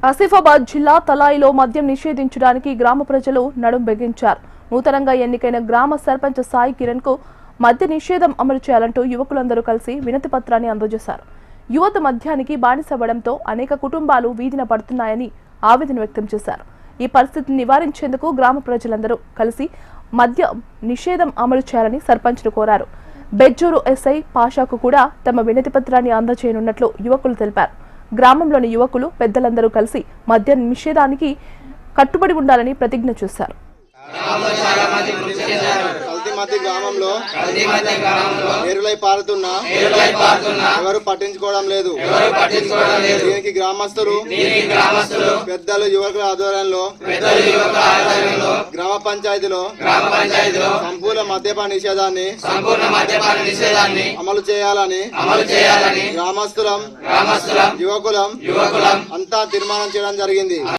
ఆసిఫాబాద్ జిల్లా తలాయిలో మద్యం నిషేధించడానికి గ్రామ ప్రజలు నడుం బిగించారు. నూతనంగా ఎన్నికైన గ్రామ సర్పంచ్ సాయి కిరణ్ కు మద్య నిషేధం అమలు చేయాలంటూ యువకులందరూ కలిసి వినతి పత్రాన్ని అందజేశారు. యువత మద్యానికి బానిసవ్వడంతో అనేక కుటుంబాలు వీధిన పడుతున్నాయని ఆవేదన వ్యక్తం చేశారు. ఈ పరిస్థితిని నివారించేందుకు గ్రామ ప్రజలందరూ కలిసి మద్య నిషేధం అమలు చేయాలని సర్పంచ్ను కోరారు. బెజ్జూరు ఎస్ఐ పాషాకు కూడా తమ వినతి పత్రాన్ని అందజేయనున్నట్లు యువకులు తెలిపారు. గ్రామంలోని యువకులు పెద్దలందరూ కలిసి మద్య నిషేధానికి కట్టుబడి ఉండాలని ప్రతిజ్ఞ చేశారు. గ్రామంలో ఏరులై పారుతున్నా ఎవరు పట్టించుకోవడం లేదు. దీనికి గ్రామస్తులు పెద్దలు యువకుల ఆధ్వర్యంలో గ్రామ పంచాయతీలో సంపూర్ణ మద్యపాన నిషేధాన్ని అమలు చేయాలని గ్రామస్తులం యువకులం అంతా తీర్మానం చేయడం జరిగింది.